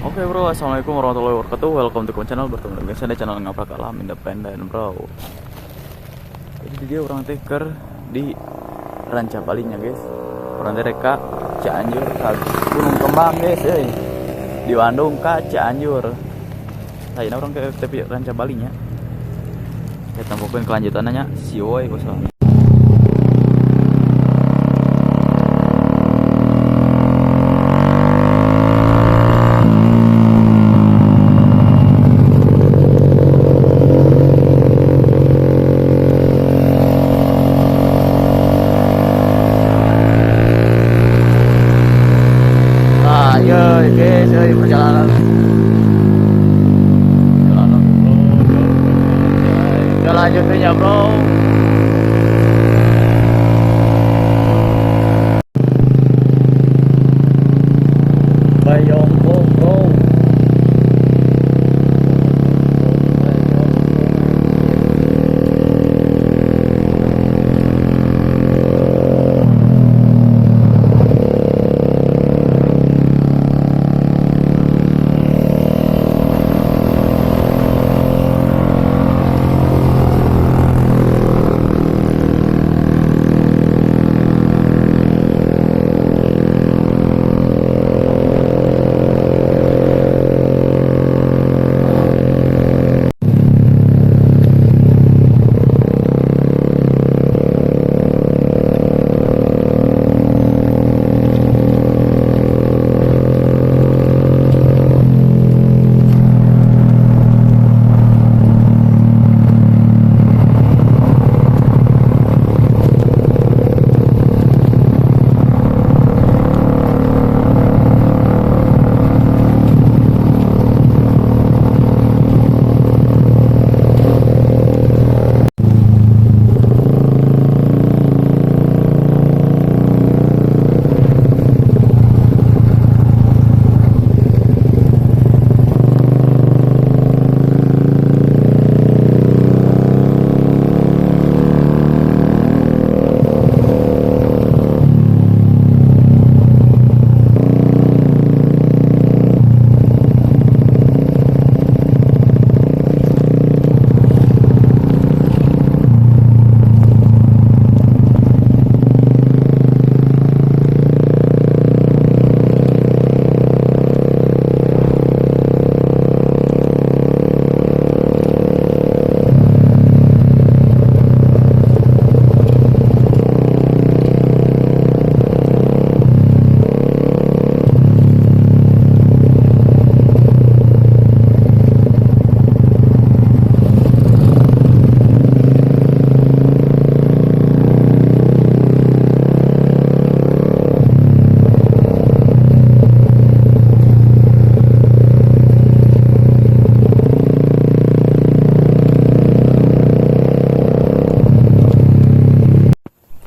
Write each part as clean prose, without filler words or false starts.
Oke bro, assalamualaikum warahmatullahi wabarakatuh. Welcome to my channel. Bertemu dengan saya di channel Ngaprak Alam Independen bro. Jadi dia orang teker di Ranca Balinya guys. Orang tereka Cianjur ke Gunung Kembang guys. Di Bandung ke Cianjur. Nah ini orang ke tepi Ranca Balinya. Saya tampilkan kelanjutannya. Siwoi usah. Perjalanan bro, lanjutnya bro. Bayongko bro.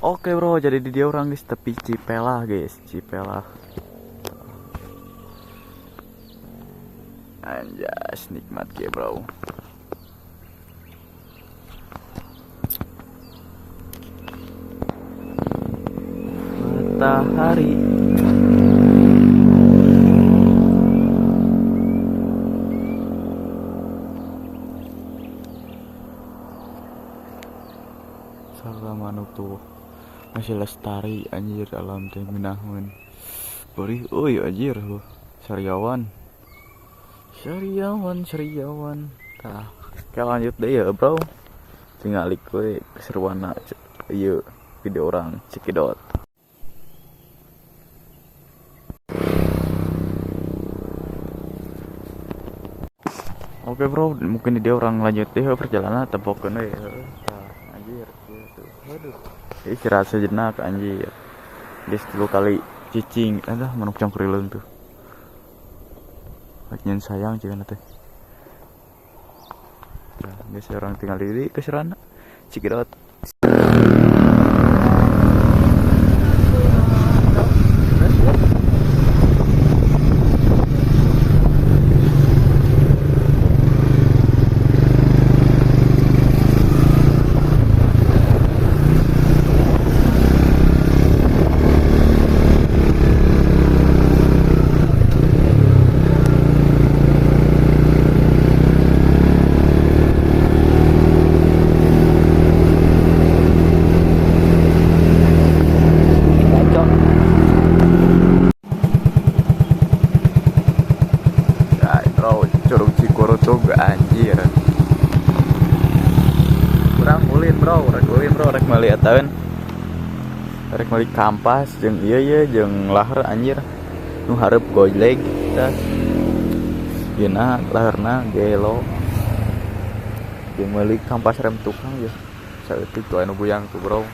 Oke bro, jadi di dia orang guys tepi Cipelah guys, Cipelah. Anjas nikmat ke bro. Matahari. Salam anu tuh. Masih lestari anjir alam teh minahun. Beri euy anjir lu. Sariawan. Tah, kita lanjut deh ya, bro. Tinggal we keseruana ieu video orang Cikidot. Oke bro, mungkin dia orang lanjut deh perjalanan tempokeun we. Tah, anjir gitu. Waduh. Istirahat sejenak anjir. Guys 10 kali cicing. Manuk cangkurileung tuh. Lagian sayang jangan teh. Nah, guys orang tinggal di keserana Cikidot. Cikurutug anjir. Kurang ulin bro, rek meuli eta rek meuli kampas jeung ieu jeung lahar anjir. Nu hareup gojleg tah. Yeuna laharna gelo. Jeung meuli kampas rem tukang ya. Saeutik tuh anu guyang tuh bro.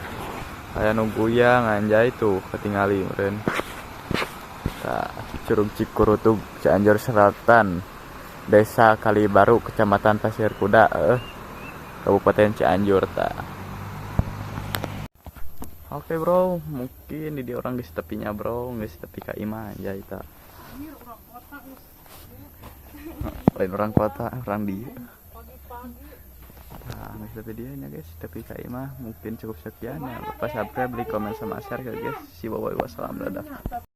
Aya nu guyang anjay tuh ketingali meureun. Tah Curug Cikurutug Cianjur Selatan. Desa Kalibaru, Kecamatan Pasir Kuda, Kabupaten Cianjur ta. Oke bro, mungkin di orang geus tepinya bro, geus tepi ka imah anjay ta. Lain orang kota, orang dia. Nah, geus tepi dia nya guys, tepi ka imah. Mungkin cukup sekian ya. Lupa subscribe, like, comment sama share ya guys. Si Boboy wassalam, dadah.